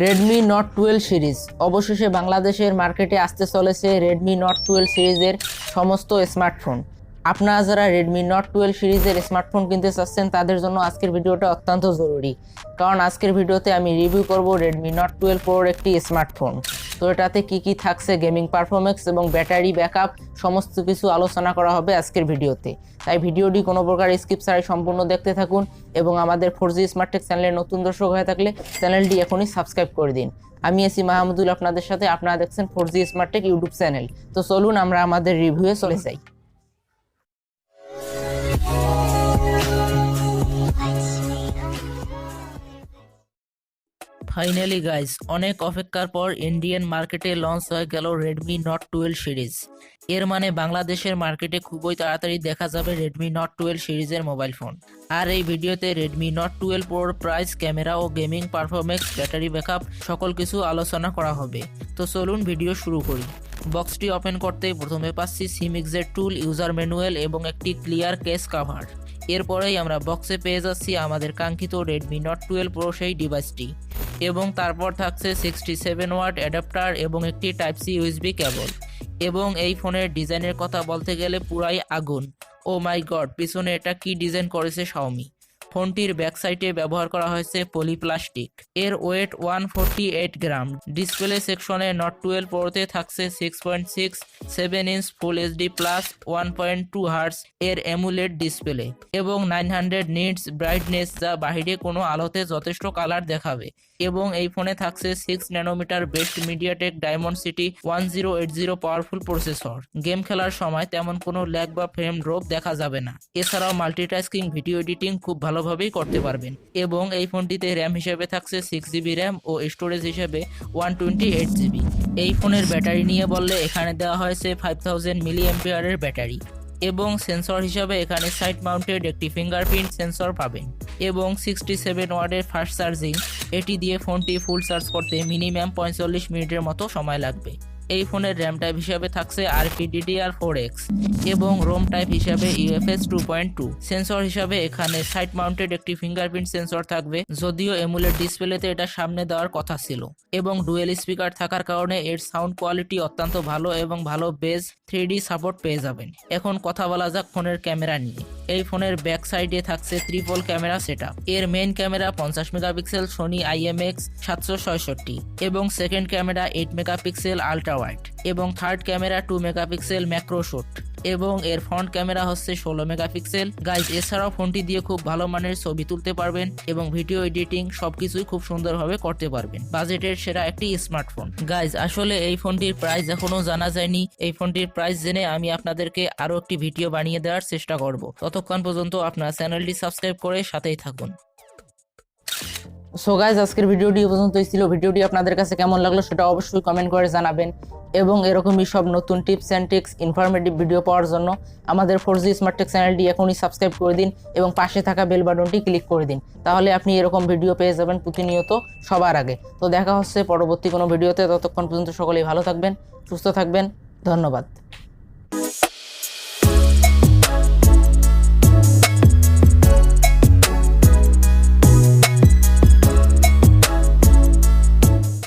Redmi note 12 series অবশেষে বাংলাদেশের মার্কেটে আসতে চলেছে রেডমি নোট 12 সিরিজের সমস্ত স্মার্টফোন। আপনারা যারা রেডমি নোট 12 সিরিজের স্মার্টফোন কিনতে চাচ্ছেন তাদের জন্য আজকের ভিডিওটা অত্যন্ত জরুরি, কারণ আজকের ভিডিওতে আমি রিভিউ করব রেডমি নোট 12 প্রোর একটি স্মার্টফোন। তো এটাতে কি থাকছে, গেমিং পারফরমেন্স এবং ব্যাটারি ব্যাকআপ সমস্ত কিছু আলোচনা করা হবে আজকের ভিডিওতে। তাই ভিডিওটি কোনো প্রকার স্কিপ ছাড়াই সম্পূর্ণ দেখতে থাকুন এবং আমাদের 4G স্মার্ট টেক চ্যানেলের নতুন দর্শক হয়ে থাকলে চ্যানেলটি এখনই সাবস্ক্রাইব করে দিন। আমি আছি মাহমুদুল আপনাদের সাথে, আপনারা দেখছেন 4G smart take YouTube channel. তো চলুন আমরা আমাদের রিভিউয়ে চলে যাই। ফাইনালি গাইজ, অনেক অপেক্ষার পর ইন্ডিয়ান মার্কেটে লঞ্চ হয়ে গেল রেডমি নোট 12 সিরিজ। এর মানে বাংলাদেশের মার্কেটে খুবই তাড়াতাড়ি দেখা যাবে রেডমি নোট 12 সিরিজের মোবাইল ফোন। আর এই ভিডিওতে রেডমি নোট 12 প্রোর প্রাইস, ক্যামেরা ও গেমিং পারফরমেন্স, ব্যাটারি ব্যাকআপ সকল কিছু আলোচনা করা হবে। তো চলুন ভিডিও শুরু করি। বক্সটি ওপেন করতে প্রথমে পাচ্ছি সিম এক্সিট টুল, ইউজার ম্যানুয়াল এবং একটি ক্লিয়ার কেস কভার। এরপরেই আমরা বক্সে পেয়ে যাচ্ছি আমাদের কাঙ্ক্ষিত রেডমি নোট 12 প্রো সেই ডিভাইসটি, এবং তারপর থাকছে 67 ওয়াট অ্যাডাপ্টার এবং একটি টাইপ সি ইউএসবি কেবল। এবং এই ফোনের ডিজাইনের কথা বলতে গেলে পুরাই আগুন। ও মাই গড, পিছনে এটা কি ডিজাইন করেছে শাওমি। ফোনটির ব্যাক সাইডে ব্যবহার করা হয়েছে পলিপ্লাস্টিক। এর ওয়েট 148 গ্রাম। ডিসপ্লে সেকশনে নোট 12 প্রোতে থাকছে 6.67 inch full HD plus 1.2 hertz এর অ্যামুলেট ডিসপ্লে এবং 900 নিটস ব্রাইটনেস, যা বাহিরে কোনো আলোতে যথেষ্ট কালার দেখাবে। এবং এই ফোনে থাকছে 6 nanometre best MediaTek Dimensity 1080 powerful processor. Game খেলার সময় তেমন কোনো ল্যাগ বা ফ্রেম ড্রপ দেখা যাবে না। এছাড়াও মাল্টিটাস্কিং ভিডিও এডিটিং খুব ভালোভাবেই করতে পারবেন। এবং এই ফোনটিতে র্যাম হিসেবে থাকছে 6GB র্যাম ও স্টোরেজ হিসেবে 128GB। এই ফোনের ব্যাটারি নিয়ে বললে এখানে দেওয়া হয়েছে 5000 mAh ব্যাটারি। এবং সেন্সর হিসাবে এখানে সাইড মাউন্টেড একটি ফিঙ্গারপ্রিন্ট সেন্সর পাবেন এবং 67 ওয়াটের ফাস্ট চার্জিং। এটি দিয়ে ফোনটি ফুল চার্জ করতে মিনিমাম 45 মিনিটের মতো সময় লাগবে। এই ফোনের র্যাম টাইপ হিসাবে থাকছে RPDDR4X এবং রোম টাইপ হিসাবে UFS 2.2। সেন্সর হিসাবে এখানে সাইড মাউন্টেড একটি ফিঙ্গারপ্রিন্ট সেন্সর থাকবে, যদিও এমুলেট ডিসপ্লেতে এটা সামনে দেওয়ার কথা ছিল। এবং ডুয়েল স্পিকার থাকার কারণে এর সাউন্ড কোয়ালিটি অত্যন্ত ভালো এবং ভালো বেস 3D সাপোর্ট পেয়ে যাবেন। এখন কথা বলা যাক ফোনের ক্যামেরা নিয়ে। এই ফোনের ব্যাক সাইডে থাকছে ট্রিপল ক্যামেরা সেটআপ। এর main camera 50 megapixel Sony IMX 766 এবং second camera 8 megapixel ultra wide এবং third camera 2 megapixel macro shot এবং এর ফ্রন্ট ক্যামেরা হচ্ছে 16 মেগাপিক্সেল। গাইজ, এছাড়াও ফোনটি দিয়ে খুব ভালো মানের ছবি তুলতে পারবেন এবং ভিডিও এডিটিং সবকিছুই খুব সুন্দরভাবে করতে পারবেন। বাজেটের সেরা একটি স্মার্টফোন। গাইজ, আসলে এই ফোনটির প্রাইস এখনো জানা যায়নি। এই ফোনটির প্রাইস জেনে আমি আপনাদেরকে আরো একটি ভিডিও বানিয়ে দেওয়ার চেষ্টা করব। ততক্ষণ পর্যন্ত আপনার চ্যানেলটি সাবস্ক্রাইব করে সাথেই থাকুন। সো গাইজ, আজকের ভিডিওটি এই পর্যন্তই ছিল। ভিডিওটি আপনাদের কাছে কেমন লাগলো সেটা অবশ্যই কমেন্ট করে জানাবেন এবং এরকমই সব নতুন tips and tricks, informative video পাওয়ার জন্য আমাদের 4G স্মার্ট টেক চ্যানেলটি এখনই সাবস্ক্রাইব করে দিন এবং পাশে থাকা বেল বাটনটি ক্লিক করে দিন। তাহলে আপনি এরকম ভিডিও পেয়ে যাবেন প্রতিনিয়ত সবার আগে। তো দেখা হচ্ছে পরবর্তী কোনো ভিডিওতে। ততক্ষণ পর্যন্ত সকলেই ভালো থাকবেন, সুস্থ থাকবেন। ধন্যবাদ।